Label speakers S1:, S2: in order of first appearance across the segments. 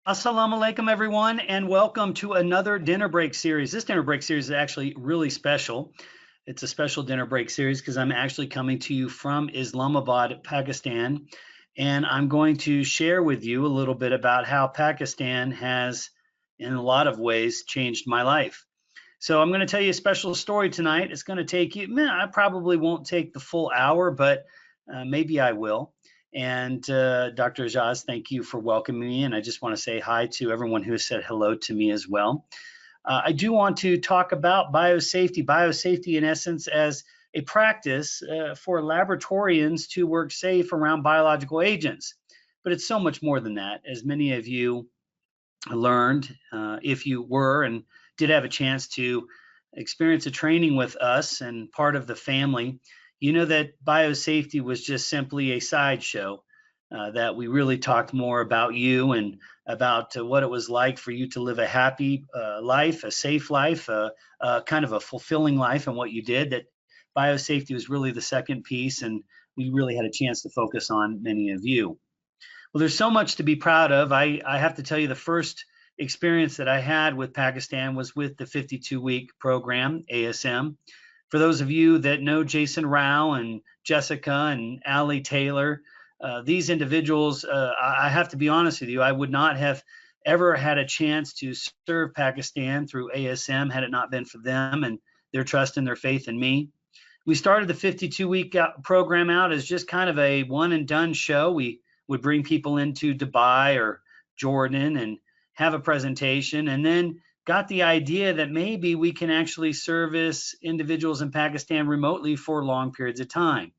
S1: Assalamu alaikum, everyone, and welcome to another dinner break series. This dinner break series is actually really special. It's a special dinner break series because I'm actually coming to you from Islamabad, Pakistan, and I'm going to share with you a little bit about how Pakistan has, in a lot of ways, changed my life. So I'm going to tell you a special story tonight. It's going to take you, I probably won't take the full hour, but maybe I will. And Dr. Ajaz, thank you for welcoming me. And I just want to say hi to everyone who has said hello to me as well. I do want to talk about biosafety. Biosafety, in essence, as a practice for laboratorians to work safe around biological agents. But it's so much more than that. As many of you learned, if you were and did have a chance to experience a training with us and part of the family, you know that biosafety was just simply a sideshow, that we really talked more about you and about what it was like for you to live a happy life, a safe life, kind of a fulfilling life, and what you did. That biosafety was really the second piece, and we really had a chance to focus on many of you. Well, there's so much to be proud of. I have to tell you, the first experience that I had with Pakistan was with the 52-week program, ASM. For those of you that know Jason Rao and Jessica and Ali Taylor, these individuals, I have to be honest with you, I would not have ever had a chance to serve Pakistan through ASM had it not been for them and their trust and their faith in me. We started the 52-week program out as just kind of a one and done show. We would bring people into Dubai or Jordan and have a presentation, and then got the idea that maybe we can actually service individuals in Pakistan remotely for long periods of time.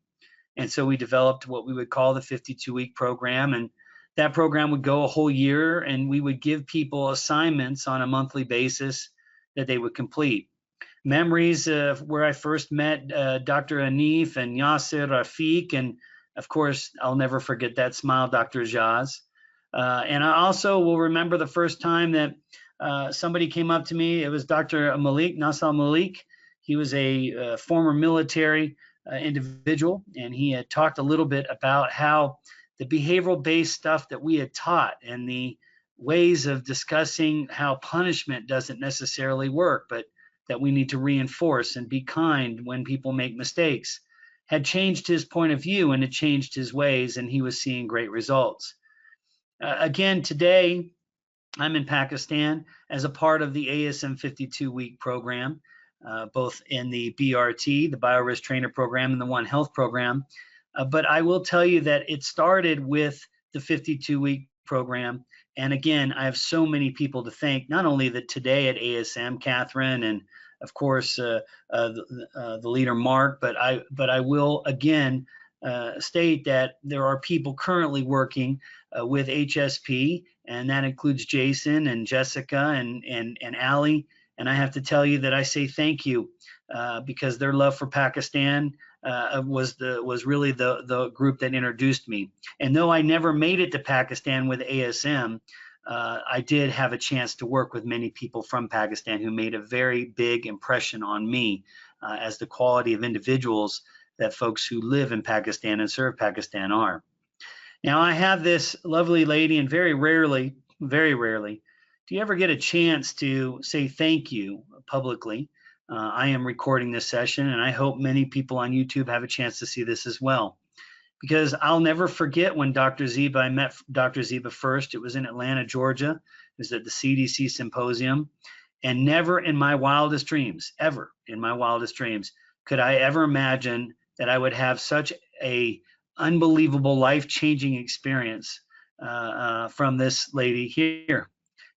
S1: And so we developed what we would call the 52-week program, and that program would go a whole year, and we would give people assignments on a monthly basis that they would complete. Memories of where I first met Dr. Anif and Yasser Rafiq, and of course, I'll never forget that smile, Dr. Jaz. And I also will remember the first time that somebody came up to me. It was Dr. Malik, Nasal Malik. He was a former military individual, and he had talked a little bit about how the behavioral-based stuff that we had taught and the ways of discussing how punishment doesn't necessarily work, but that we need to reinforce and be kind when people make mistakes, had changed his point of view and had changed his ways, and he was seeing great results. Again, today, I'm in Pakistan as a part of the ASM 52-week program, both in the BRT, the BioRisk Trainer Program, and the One Health Program. But I will tell you that it started with the 52-week program. And again, I have so many people to thank, not only that today at ASM, Catherine, and of course the leader Mark, but I will again state that there are people currently working with HSP, and that includes Jason and Jessica and Ali. And I have to tell you that I say thank you because their love for Pakistan was really the group that introduced me. And though I never made it to Pakistan with ASM, I did have a chance to work with many people from Pakistan who made a very big impression on me as the quality of individuals that folks who live in Pakistan and serve Pakistan are. Now, I have this lovely lady, and very rarely, do you ever get a chance to say thank you publicly. I am recording this session, and I hope many people on YouTube have a chance to see this as well. Because I'll never forget when I met Dr. Ziba first. It was in Atlanta, Georgia. It was at the CDC symposium. And never in my wildest dreams, ever in my wildest dreams, could I ever imagine that I would have such a unbelievable life-changing experience from this lady here.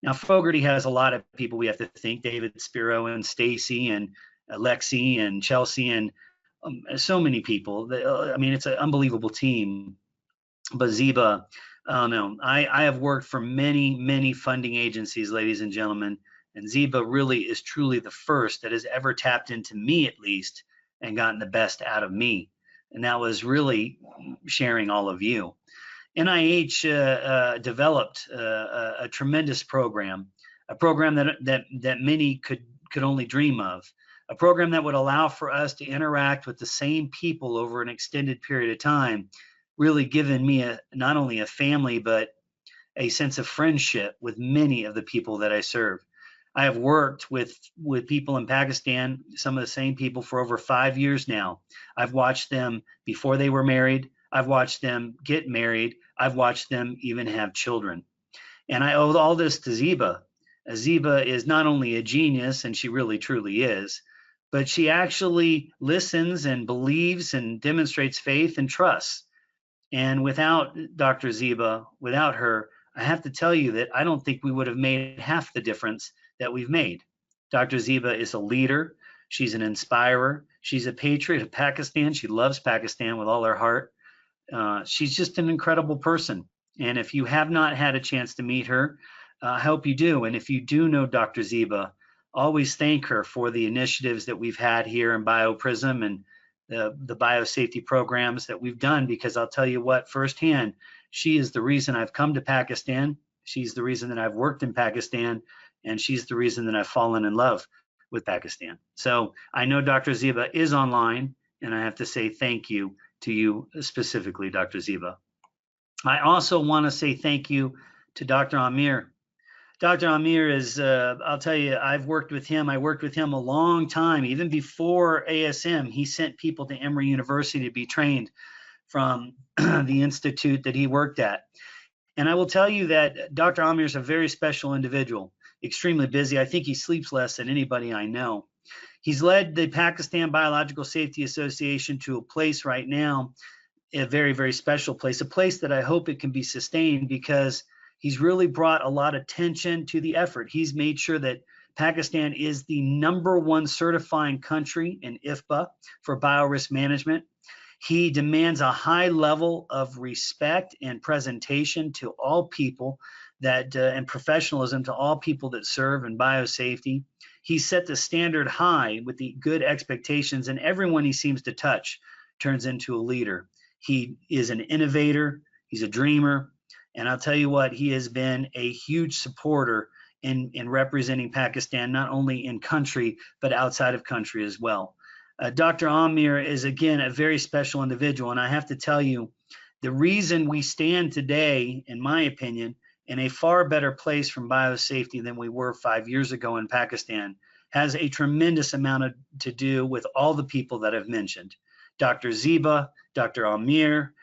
S1: Now, Fogarty has a lot of people we have to thank, David Spiro and Stacy and Lexi and Chelsea and so many people. I mean, it's an unbelievable team. But Ziba, no, I have worked for many funding agencies, ladies and gentlemen, and Ziba really is truly the first that has ever tapped into me, at least, and gotten the best out of me. And that was really sharing all of you. NIH developed a tremendous program, a program that many could only dream of, a program that would allow for us to interact with the same people over an extended period of time, really giving me not only a family, but a sense of friendship with many of the people that I serve. I have worked with people in Pakistan, some of the same people, for over 5 years now. I've watched them before they were married. I've watched them get married. I've watched them even have children. And I owe all this to Ziba. Ziba is not only a genius, and she really truly is, but she actually listens and believes and demonstrates faith and trust. And without Dr. Ziba, without her, I have to tell you that I don't think we would have made half the difference that we've made. Dr. Ziba is a leader. She's an inspirer. She's a patriot of Pakistan. She loves Pakistan with all her heart. She's just an incredible person. And if you have not had a chance to meet her, I hope you do. And if you do know Dr. Ziba, always thank her for the initiatives that we've had here in BioPrism and the biosafety programs that we've done, because I'll tell you what, firsthand, she is the reason I've come to Pakistan. She's the reason that I've worked in Pakistan, and she's the reason that I've fallen in love with Pakistan. So I know Dr. Ziba is online, and I have to say thank you to you specifically, Dr. Ziba. I also want to say thank you to Dr. Amir. Dr. Amir is, I'll tell you, I've worked with him. I worked with him a long time. Even before ASM, he sent people to Emory University to be trained from the institute that he worked at. And I will tell you that Dr. Amir is a very special individual, extremely busy. I think he sleeps less than anybody I know. He's led the Pakistan Biological Safety Association to a place right now, a very, very special place, a place that I hope it can be sustained, because he's really brought a lot of attention to the effort. He's made sure that Pakistan is the #1 certifying country in IFBA for biorisk management. He demands a high level of respect and presentation to all people that and professionalism to all people that serve in biosafety. He set the standard high with the good expectations, and everyone he seems to touch turns into a leader. He is an innovator. He's a dreamer. And I'll tell you what, he has been a huge supporter in representing Pakistan, not only in country, but outside of country as well. Dr. Amir is, again, a very special individual. And I have to tell you, the reason we stand today, in my opinion, in a far better place from biosafety than we were 5 years ago in Pakistan has a tremendous amount to do with all the people that I've mentioned. Dr. Ziba, Dr. Amir,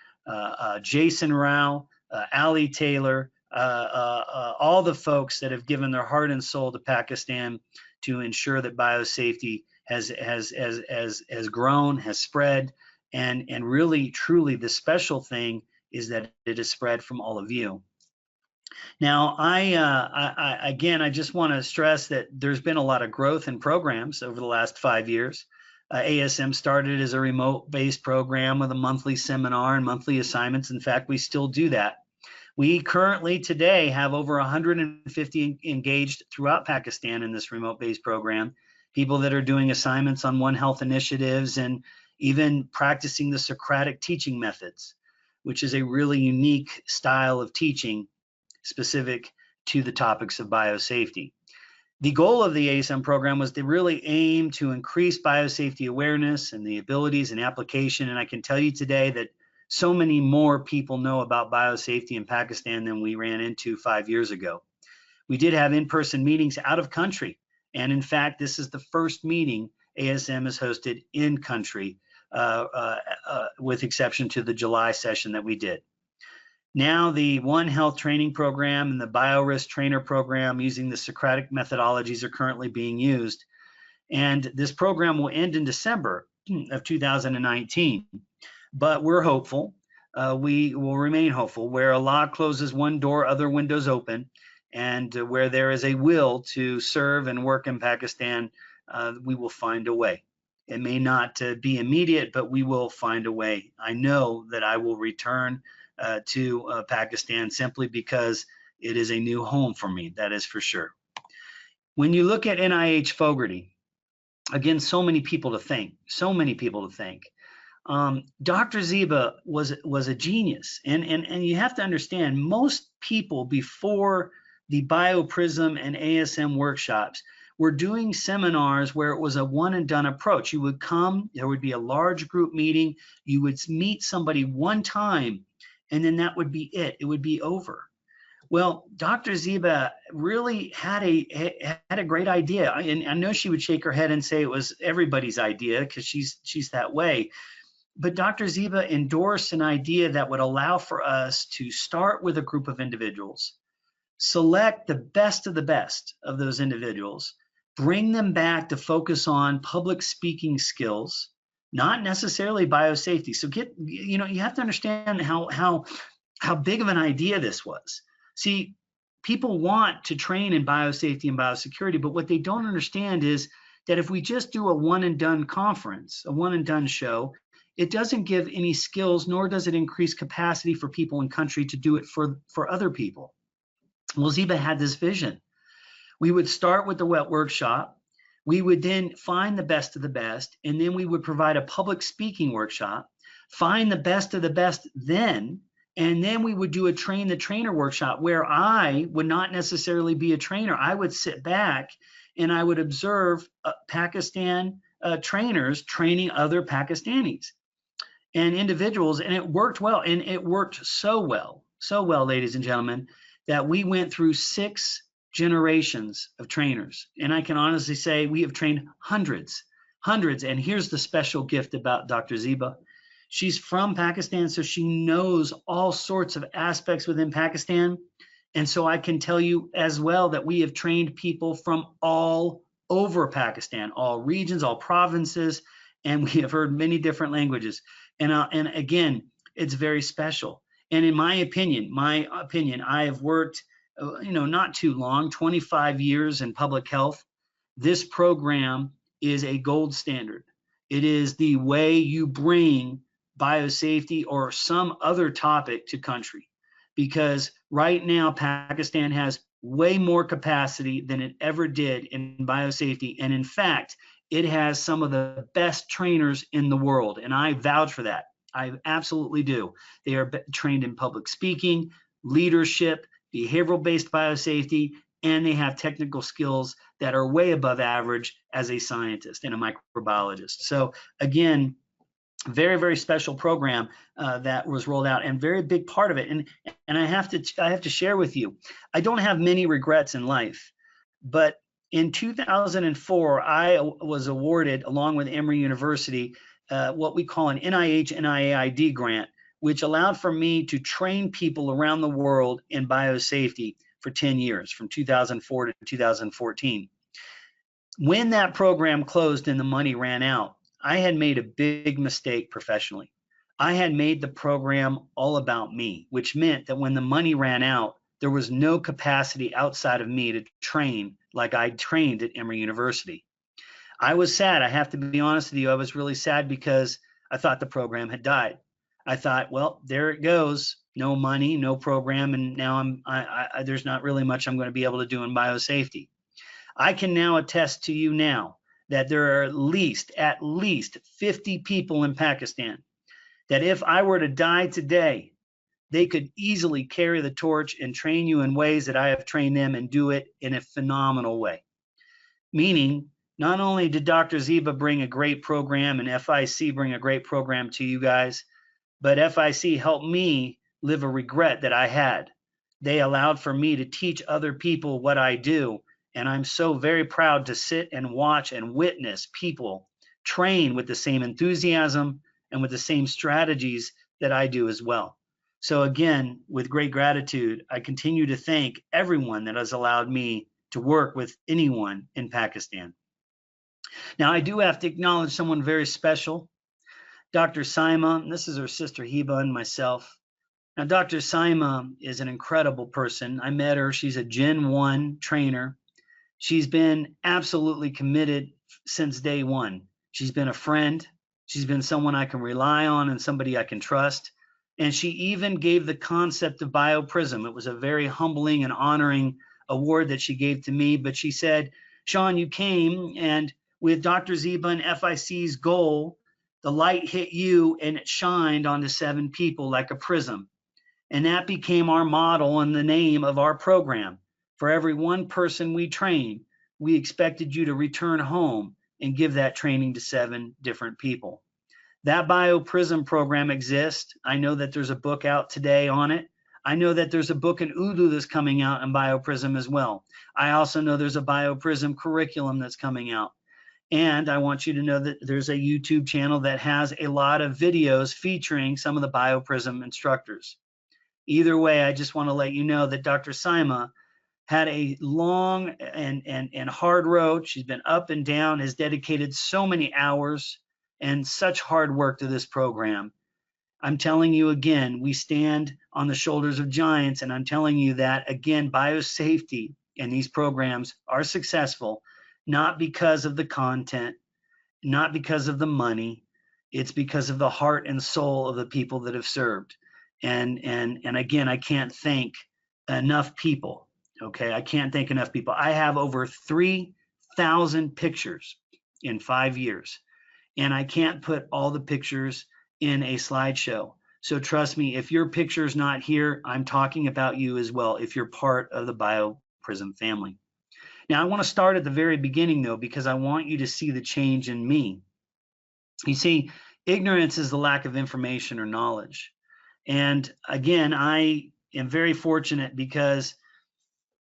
S1: Jason Rao, Ali Taylor, all the folks that have given their heart and soul to Pakistan to ensure that biosafety has grown, has spread, and really, truly, the special thing is that it has spread from all of you. Now, I just want to stress that there's been a lot of growth in programs over the last 5 years. ASM started as a remote-based program with a monthly seminar and monthly assignments. In fact, we still do that. We currently today have over 150 engaged throughout Pakistan in this remote-based program, people that are doing assignments on One Health initiatives and even practicing the Socratic teaching methods, which is a really unique style of teaching specific to the topics of biosafety. The goal of the ASM program was to really aim to increase biosafety awareness and the abilities and application. And I can tell you today that so many more people know about biosafety in Pakistan than we ran into 5 years ago. We did have in-person meetings out of country. And in fact, this is the first meeting ASM has hosted in country, with exception to the July session that we did. Now the One Health training program and the BioRisk trainer program using the Socratic methodologies are currently being used. And this program will end in December of 2019. But we're hopeful. We will remain hopeful. Where Allah closes one door, other windows open. And where there is a will to serve and work in Pakistan, we will find a way. It may not be immediate, but we will find a way. I know that I will return to Pakistan simply because it is a new home for me. That is for sure. When you look at NIH Fogarty, again, so many people to thank, so many people to thank. Dr. Ziba was a genius, and you have to understand, most people before the BioPrism and ASM workshops were doing seminars where it was a one and done approach. You would come, there would be a large group meeting, you would meet somebody one time, and then that would be it. It would be over. Well, Dr. Ziba really had a great idea, and I know she would shake her head and say it was everybody's idea because she's that way. But Dr. Ziba endorsed an idea that would allow for us to start with a group of individuals, select the best of those individuals, bring them back to focus on public speaking skills, not necessarily biosafety. So you have to understand how big of an idea this was. See, people want to train in biosafety and biosecurity, but what they don't understand is that if we just do a one and done conference, a one and done show, it doesn't give any skills, nor does it increase capacity for people in country to do it for other people. Well, Ziba had this vision. We would start with the wet workshop. We would then find the best of the best, and then we would provide a public speaking workshop, find the best of the best then, and then we would do a train the trainer workshop where I would not necessarily be a trainer. I would sit back and I would observe Pakistan trainers training other Pakistanis and individuals, and it worked well. And it worked so well, ladies and gentlemen, that we went through 6 generations of trainers. And I can honestly say we have trained hundreds. And here's the special gift about Dr. Ziba. She's from Pakistan, so she knows all sorts of aspects within Pakistan. And so I can tell you as well that we have trained people from all over Pakistan, all regions, all provinces, and we have heard many different languages. And again, it's very special. And in my opinion, I have worked, not too long, 25 years in public health. This program is a gold standard. It is the way you bring biosafety or some other topic to country, because right now Pakistan has way more capacity than it ever did in biosafety. And in fact, it has some of the best trainers in the world. And I vouch for that. I absolutely do. They are trained in public speaking, leadership, behavioral-based biosafety, and they have technical skills that are way above average as a scientist and a microbiologist. So again, very, very special program that was rolled out, and very big part of it. And I have to share with you, I don't have many regrets in life, but in 2004, I was awarded, along with Emory University, what we call an NIH-NIAID grant, which allowed for me to train people around the world in biosafety for 10 years, from 2004 to 2014. When that program closed and the money ran out, I had made a big mistake professionally. I had made the program all about me, which meant that when the money ran out, there was no capacity outside of me to train like I trained at Emory University. I was sad. I have to be honest with you. I was really sad because I thought the program had died. I thought, well, there it goes. No money, no program, and now there's not really much I'm going to be able to do in biosafety. I can now attest to you now that there are at least 50 people in Pakistan that if I were to die today, they could easily carry the torch and train you in ways that I have trained them and do it in a phenomenal way. Meaning, not only did Dr. Ziba bring a great program and FIC bring a great program to you guys, but FIC helped me live a regret that I had. They allowed for me to teach other people what I do. And I'm so very proud to sit and watch and witness people train with the same enthusiasm and with the same strategies that I do as well. So again, with great gratitude, I continue to thank everyone that has allowed me to work with anyone in Pakistan. Now, I do have to acknowledge someone very special, Dr. Saima. This is her sister Heba and myself. Now, Dr. Saima is an incredible person. I met her. She's a Gen 1 trainer. She's been absolutely committed since day one. She's been a friend. She's been someone I can rely on and somebody I can trust. And she even gave the concept of BioPrism. It was a very humbling and honoring award that she gave to me. But she said, Sean, you came, and with Dr. Ziba and FIC's goal, the light hit you and it shined onto 7 people like a prism. And that became our model and the name of our program. For every one person we train, we expected you to return home and give that training to 7 different people. That BioPrism program exists. I know that there's a book out today on it. I know that there's a book in Urdu that's coming out in BioPrism as well. I also know there's a BioPrism curriculum that's coming out. And I want you to know that there's a YouTube channel that has a lot of videos featuring some of the BioPrism instructors. Either way, I just want to let you know that Dr. Saima had a long and hard road. She's been up and down, has dedicated so many hours and such hard work to this program. I'm telling you again, we stand on the shoulders of giants, and I'm telling you that again, biosafety and these programs are successful, not because of the content, not because of the money. It's because of the heart and soul of the people that have served. And again, I can't thank enough people. Okay, I can't thank enough people. I have over 3,000 pictures in 5 years, and I can't put all the pictures in a slideshow. So trust me, if your picture's not here, I'm talking about you as well, if you're part of the BioPrism family. Now, I want to start at the very beginning, though, because I want you to see the change in me. You see, ignorance is the lack of information or knowledge. And again, I am very fortunate because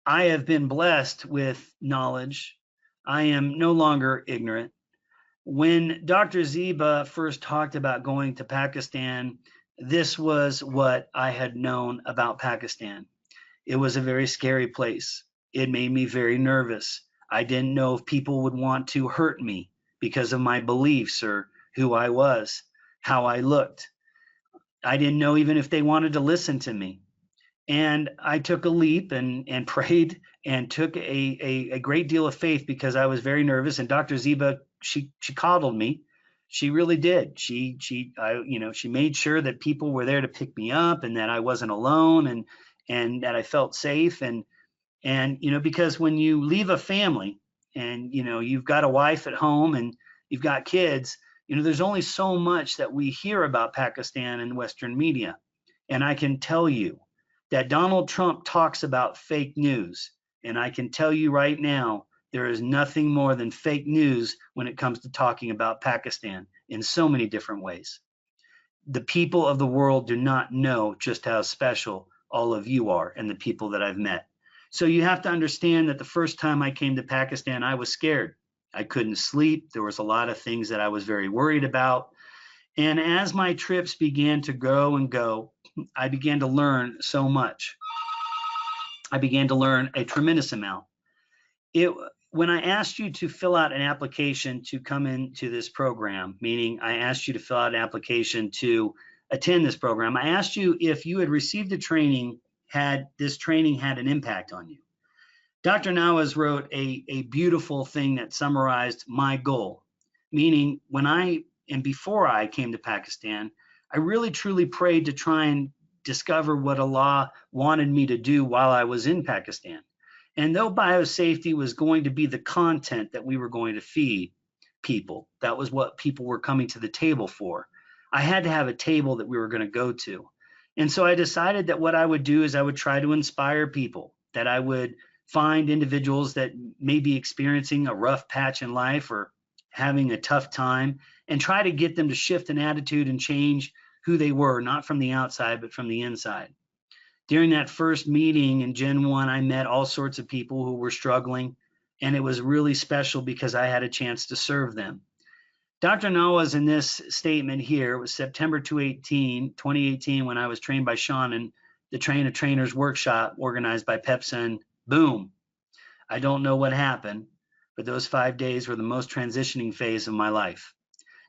S1: I have been blessed with knowledge. I am no longer ignorant. When Dr. Ziba first talked about going to Pakistan, this was what I had known about Pakistan. It was a very scary place. It made me very nervous. I didn't know if people would want to hurt me because of my beliefs or who I was, how I looked. I didn't know even if they wanted to listen to me. And I took a leap and prayed and took a great deal of faith because I was very nervous. And Dr. Ziba, she coddled me. She really did. She made sure that people were there to pick me up and that I wasn't alone and that I felt safe. And because when you leave a family and you've got a wife at home and you've got kids, there's only so much that we hear about Pakistan in Western media. And I can tell you that Donald Trump talks about fake news. And I can tell you right now, there is nothing more than fake news when it comes to talking about Pakistan in so many different ways. The people of the world do not know just how special all of you are and the people that I've met. So you have to understand that the first time I came to Pakistan, I was scared. I couldn't sleep. There was a lot of things that I was very worried about. And as my trips began to go and go, I began to learn so much. I began to learn a tremendous amount. When I asked you to fill out an application to come into this program, meaning I asked you to fill out an application to attend this program, I asked you if you had received the training, had this training had an impact on you. Dr. Nawaz wrote a beautiful thing that summarized my goal, meaning before I came to Pakistan, I really truly prayed to try and discover what Allah wanted me to do while I was in Pakistan. And though biosafety was going to be the content that we were going to feed people, that was what people were coming to the table for, I had to have a table that we were going to go to. And so I decided that what I would do is I would try to inspire people, that I would find individuals that may be experiencing a rough patch in life or having a tough time, and try to get them to shift an attitude and change who they were, not from the outside, but from the inside. During that first meeting in Gen 1, I met all sorts of people who were struggling, and it was really special because I had a chance to serve them. Dr. Nawaz, in this statement here, it was September 2018, when I was trained by Sean in the Train of Trainers workshop organized by PEPSA, and boom, I don't know what happened, but those 5 days were the most transitioning phase of my life.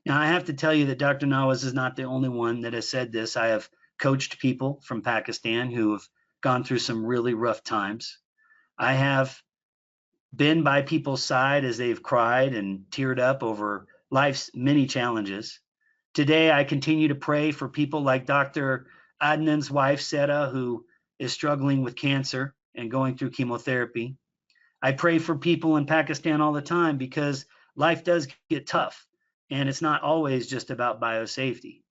S1: Now, I have to tell you that Dr. Nawaz is not the only one that has said this. I have coached people from Pakistan who have gone through some really rough times. I have been by people's side as they've cried and teared up over life's many challenges. Today, I continue to pray for people like Dr. Adnan's wife, Seta, who is struggling with cancer and going through chemotherapy. I pray for people in Pakistan all the time because life does get tough, and it's not always just about biosafety.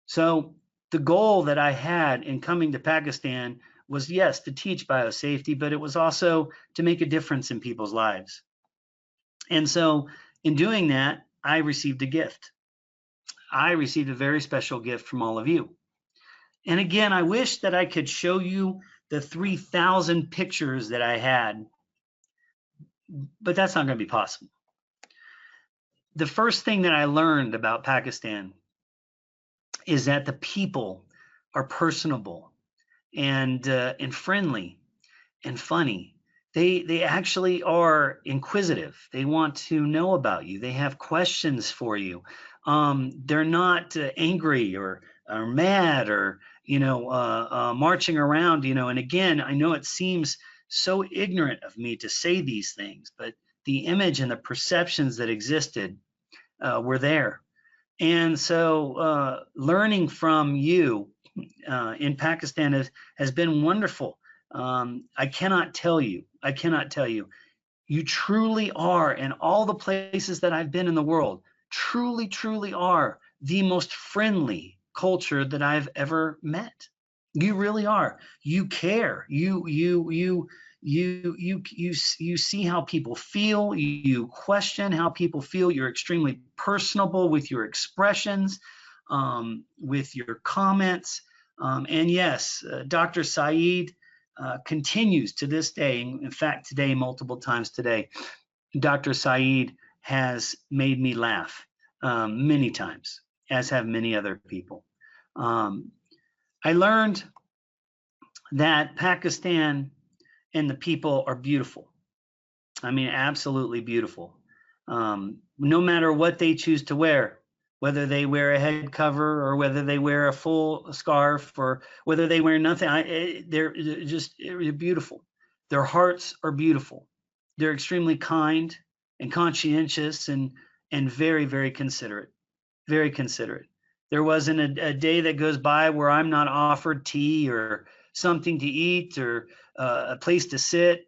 S1: So the goal that I had in coming to Pakistan was, yes, to teach biosafety, but it was also to make a difference in people's lives. And so in doing that, I received a gift. I received a very special gift from all of you. And again, I wish that I could show you the 3,000 pictures that I had, but that's not going to be possible. The first thing that I learned about Pakistan is that the people are personable and friendly and funny. They actually are inquisitive. They want to know about you. They have questions for you. They're not angry or mad or marching around. And again, I know it seems so ignorant of me to say these things, but the image and the perceptions that existed were there. And so learning from you in Pakistan has been wonderful. I cannot tell you, you truly are, in all the places that I've been in the world, truly, truly are the most friendly culture that I've ever met. You really are. You care. You see how people feel. You question how people feel. You're extremely personable with your expressions, with your comments. And yes, Dr. Saeed continues to this day. In fact, today, multiple times today, Dr. Saeed has made me laugh many times, as have many other people. I learned that Pakistan and the people are beautiful. I mean, absolutely beautiful. No matter what they choose to wear, whether they wear a head cover or whether they wear a full scarf or whether they wear nothing, they're just beautiful. Their hearts are beautiful. They're extremely kind and conscientious and very, very considerate. Very considerate. There wasn't a day that goes by where I'm not offered tea or something to eat or a place to sit,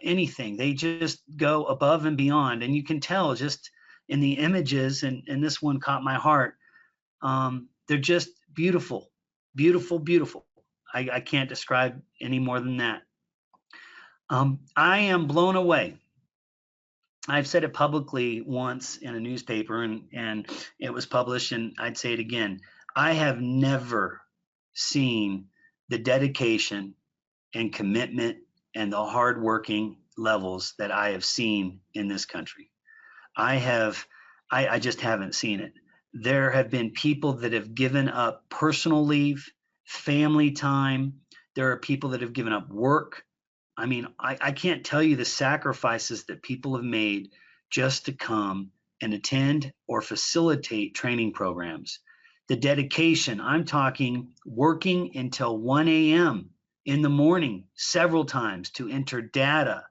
S1: anything. They just go above and beyond. And you can tell just in the images, and this one caught my heart. They're just beautiful, beautiful, beautiful. I can't describe any more than that. I am blown away. I've said it publicly once in a newspaper and it was published, and I'd say it again. I have never seen the dedication and commitment and the hardworking levels that I have seen in this country. I just haven't seen it. There have been people that have given up personal leave, family time. There are people that have given up work. I mean, I can't tell you the sacrifices that people have made just to come and attend or facilitate training programs. The dedication, I'm talking working until 1 a.m. in the morning several times to enter data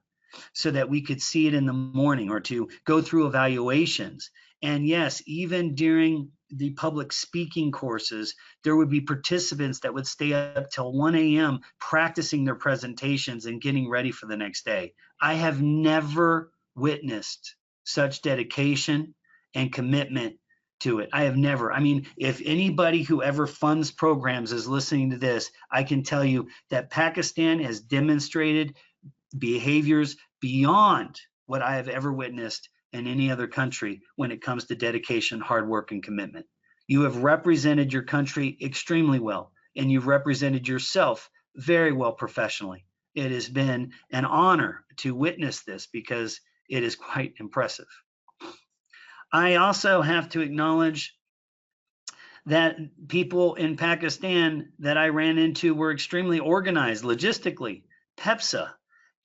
S1: so that we could see it in the morning or to go through evaluations. And yes, even during the public speaking courses, there would be participants that would stay up till 1 a.m. practicing their presentations and getting ready for the next day. I have never witnessed such dedication and commitment to it. I have never. I mean, if anybody who ever funds programs is listening to this, I can tell you that Pakistan has demonstrated behaviors beyond what I have ever witnessed in any other country when it comes to dedication, hard work, and commitment. You have represented your country extremely well, and you've represented yourself very well professionally. It has been an honor to witness this because it is quite impressive. I also have to acknowledge that people in Pakistan that I ran into were extremely organized logistically. PEPSA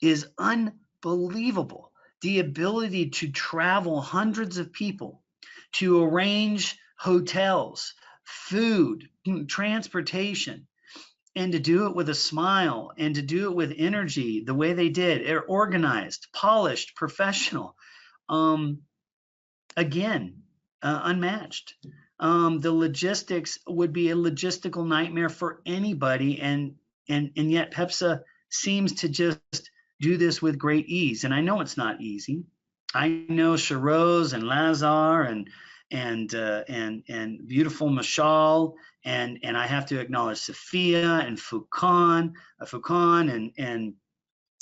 S1: is unbelievable. The ability to travel hundreds of people, to arrange hotels, food, transportation, and to do it with a smile and to do it with energy the way they did. They're organized, polished, professional. Again, unmatched. The logistics would be a logistical nightmare for anybody, and yet PEPSA seems to just do this with great ease. And I know it's not easy. I know Shiroz and Lazar and beautiful Mashal, and I have to acknowledge Sophia and Fukan and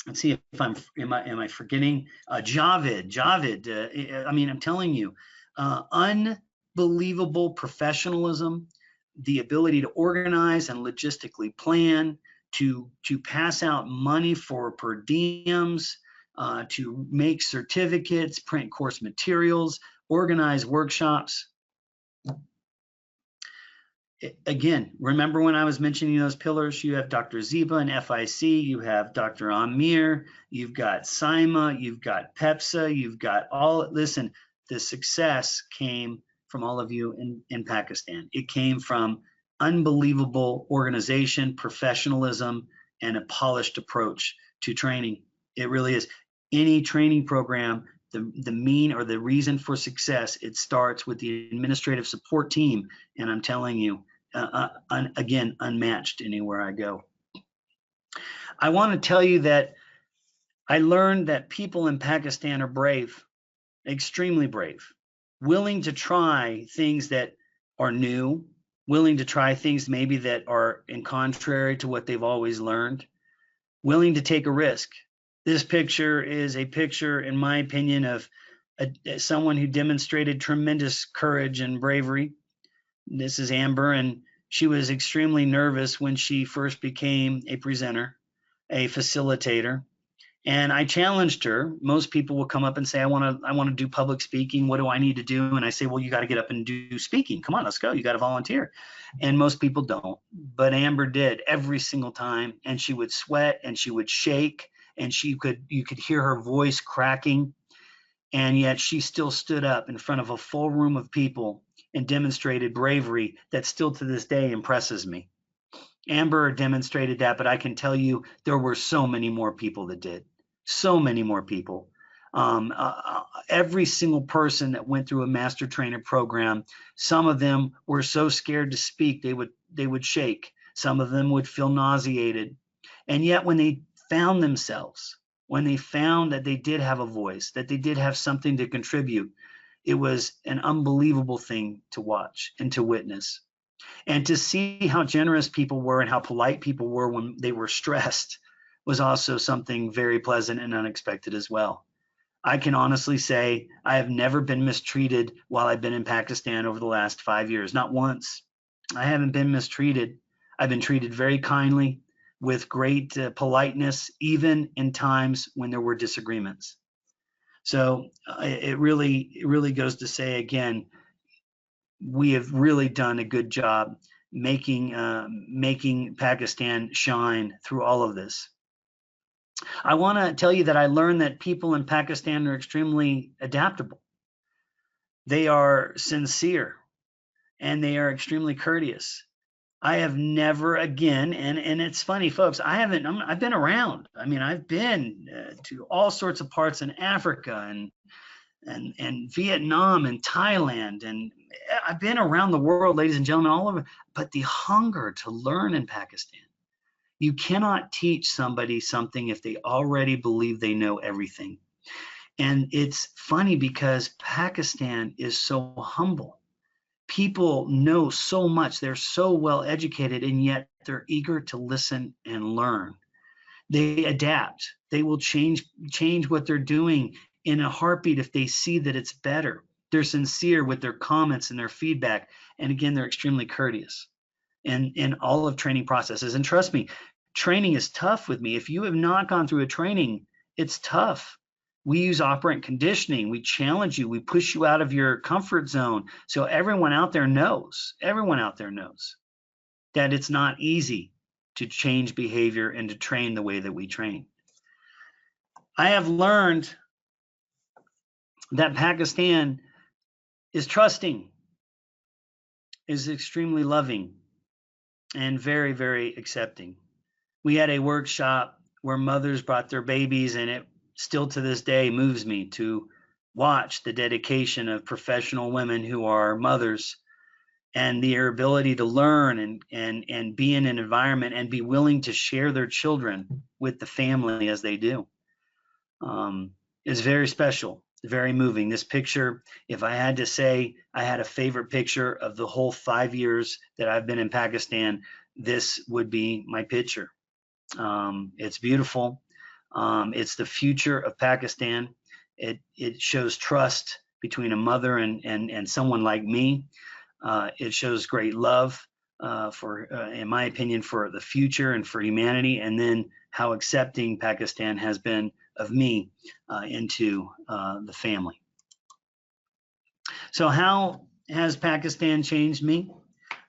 S1: let's see if am I forgetting Javid. I mean, I'm telling you, unbelievable professionalism. the ability to organize and logistically plan, to pass out money for per diems, to make certificates, print course materials, organize workshops. Again, remember when I was mentioning those pillars? You have Dr. Ziba and FIC, you have Dr. Amir, you've got SIMA, you've got PEPSA, you've got all, listen, the success came from all of you in Pakistan. It came from unbelievable organization, professionalism, and a polished approach to training. It really is. Any training program, the mean or the reason for success, it starts with the administrative support team. And I'm telling you, again, unmatched anywhere I go. I want to tell you that I learned that people in Pakistan are brave, extremely brave, willing to try things that are new, willing to try things maybe that are in contrary to what they've always learned, willing to take a risk. This picture is a picture, in my opinion, of someone who demonstrated tremendous courage and bravery. This is Amber, and she was extremely nervous when she first became a presenter, a facilitator. And I challenged her. Most people will come up and say, I want to do public speaking. What do I need to do? And I say, well, you got to get up and do speaking. Come on, let's go. You got to volunteer. And most people don't. But Amber did every single time. And she would sweat and she would shake, and you could hear her voice cracking. And yet she still stood up in front of a full room of people and demonstrated bravery that still to this day impresses me. Amber demonstrated that, but I can tell you there were so many more people that did. So many more people. Every single person that went through a master trainer program, some of them were so scared to speak they would shake. Some of them would feel nauseated. And yet when they found themselves, when they found that they did have a voice, that they did have something to contribute, it was an unbelievable thing to watch and to witness. And to see how generous people were and how polite people were when they were stressed was also something very pleasant and unexpected as well. I can honestly say I have never been mistreated while I've been in Pakistan over the last 5 years. Not once. I haven't been mistreated. I've been treated very kindly, with great politeness, even in times when there were disagreements. So it really goes to say, again, we have really done a good job making Pakistan shine through all of this. I want to tell you that I learned that people in Pakistan are extremely adaptable. They are sincere and they are extremely courteous. I have never again, and it's funny, folks, I've been around. I mean, I've been to all sorts of parts in Africa and Vietnam and Thailand, and I've been around the world, ladies and gentlemen, all over. But the hunger to learn in Pakistan, you cannot teach somebody something if they already believe they know everything. And it's funny because Pakistan is so humble. People know so much, they're so well educated, and yet they're eager to listen and learn. They adapt. They will change what they're doing in a heartbeat if they see that it's better. They're sincere with their comments and their feedback. And again, they're extremely courteous in all of training processes. And trust me, training is tough with me. If you have not gone through a training, it's tough. We use operant conditioning. We challenge you. We push you out of your comfort zone. So everyone out there knows that it's not easy to change behavior and to train the way that we train. I have learned that Pakistan is trusting, is extremely loving, and very, very accepting. We had a workshop where mothers brought their babies, and it still to this day moves me to watch the dedication of professional women who are mothers and their ability to learn and be in an environment and be willing to share their children with the family as they do. Is very special, very moving. This picture, if I had to say I had a favorite picture of the whole 5 years that I've been in Pakistan, this would be my picture. It's beautiful. It's the future of Pakistan. It shows trust between a mother and someone like me. It shows great love. in my opinion, for the future and for humanity, and then how accepting Pakistan has been of me into the family. So how has Pakistan changed me?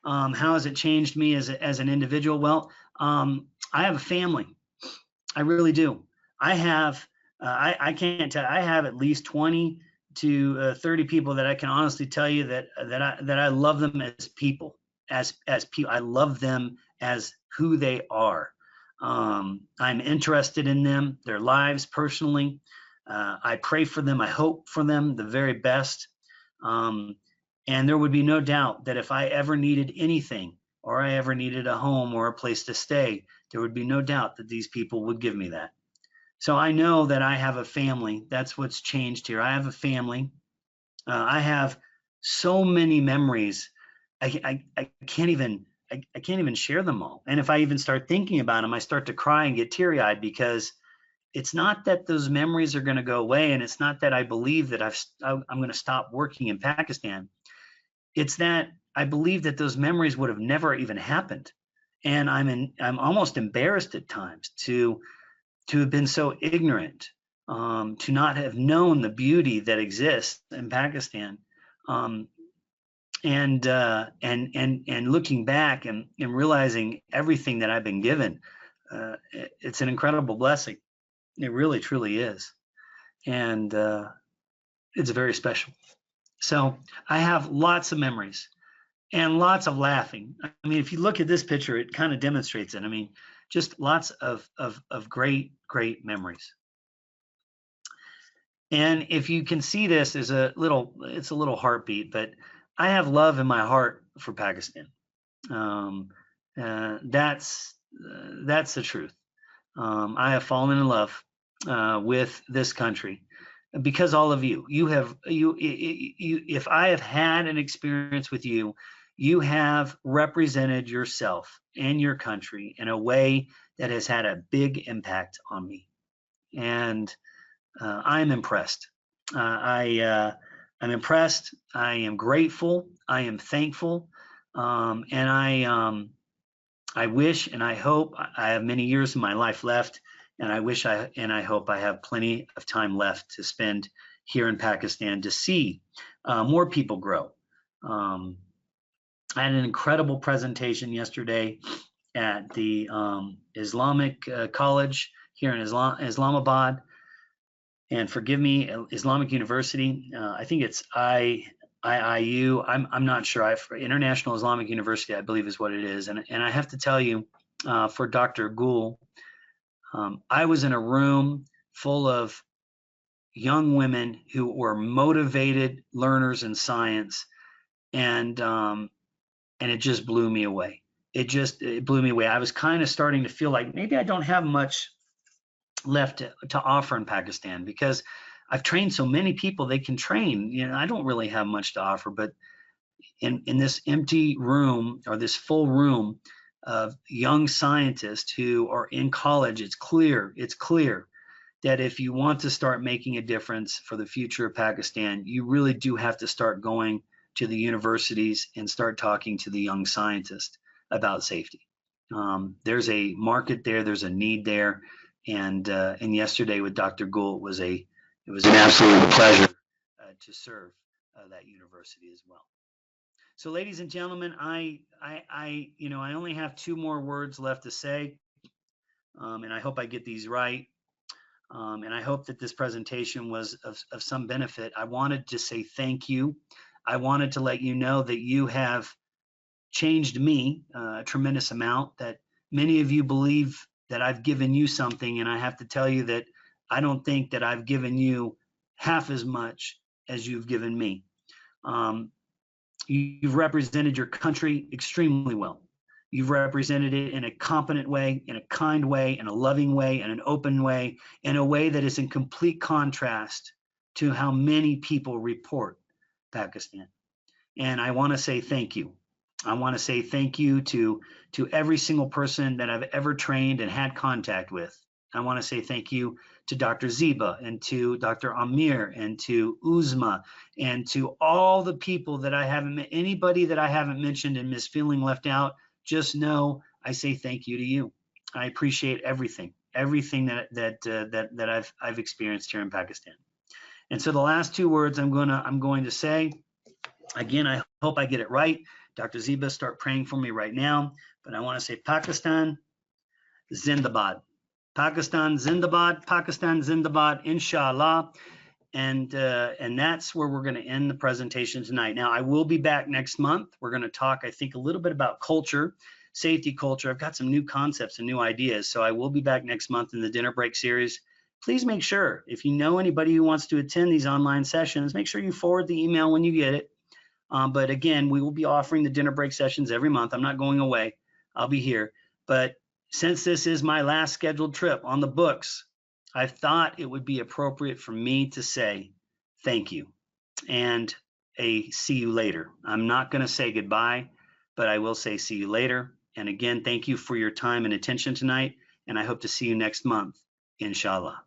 S1: How has it changed me as an individual? Well, I have a family. I really do. I have, I can't tell, I have at least 20 to 30 people that I can honestly tell you that I love them as people, as people. I love them as who they are. I'm interested in them, their lives personally. I pray for them. I hope for them the very best. And there would be no doubt that if I ever needed anything, or I ever needed a home or a place to stay, there would be no doubt that these people would give me that. So I know that I have a family. That's what's changed here. I have a family. I have so many memories. I can't even I can't even share them all. And if I even start thinking about them, I start to cry and get teary-eyed, because it's not that those memories are going to go away, and it's not that I believe that I'm going to stop working in Pakistan. It's that I believe that those memories would have never even happened, and I'm almost embarrassed at times to have been so ignorant, to not have known the beauty that exists in Pakistan, and looking back and realizing everything that I've been given. It's an incredible blessing. It really truly is, and it's very special. So I have lots of memories and lots of laughing. I mean, if you look at this picture, it kind of demonstrates it. I mean, just lots of great memories. And if you can see this, it's a little heartbeat, but I have love in my heart for Pakistan. That's the truth. I have fallen in love with this country because all of you if I have had an experience with you, you have represented yourself and your country in a way that has had a big impact on me. And I'm impressed. I'm impressed. I am grateful. I am thankful. And I wish and I hope I have many years of my life left, and I hope I have plenty of time left to spend here in Pakistan to see more people grow. I had an incredible presentation yesterday at the Islamic College here in Islamabad, and forgive me, Islamic University. I think it's IIU. I'm not sure. International Islamic University, I believe, is what it is. And I have to tell you, for Dr. Gul, I was in a room full of young women who were motivated learners in science, and it just blew me away. It blew me away. I was kind of starting to feel like maybe I don't have much left to offer in Pakistan, because I've trained so many people they can train. You know, I don't really have much to offer, but in this empty room, or this full room of young scientists who are in college, it's clear that if you want to start making a difference for the future of Pakistan, you really do have to start going to the universities and start talking to the young scientists about safety. There's a market there, there's a need there, and yesterday with Dr. Gul, it was an absolute pleasure to serve that university as well. So, ladies and gentlemen, I only have 2 more words left to say, and I hope I get these right. And I hope that this presentation was of some benefit. I wanted to say thank you. I wanted to let you know that you have changed me a tremendous amount, that many of you believe that I've given you something, and I have to tell you that I don't think that I've given you half as much as you've given me. You've represented your country extremely well. You've represented it in a competent way, in a kind way, in a loving way, in an open way, in a way that is in complete contrast to how many people report Pakistan. And I want to say thank you. I want to say thank you to every single person that I've ever trained and had contact with. I want to say thank you to Dr. Ziba and to Dr. Amir and to Uzma and to all the people that I haven't met, anybody that I haven't mentioned and miss feeling left out. Just know I say thank you to you. I appreciate everything that I've experienced here in Pakistan. And so the last two words I'm going to say, again, I hope I get it right. Dr. Ziba, start praying for me right now. But I want to say Pakistan Zindabad. Pakistan Zindabad, Pakistan Zindabad, inshallah. And that's where we're going to end the presentation tonight. Now, I will be back next month. We're going to talk, I think, a little bit about culture, safety culture. I've got some new concepts and new ideas. So I will be back next month in the dinner break series. Please make sure, if you know anybody who wants to attend these online sessions, make sure you forward the email when you get it. But again, we will be offering the dinner break sessions every month. I'm not going away. I'll be here. But since this is my last scheduled trip on the books, I thought it would be appropriate for me to say thank you and a see you later. I'm not going to say goodbye, but I will say see you later. And again, thank you for your time and attention tonight. And I hope to see you next month, inshallah.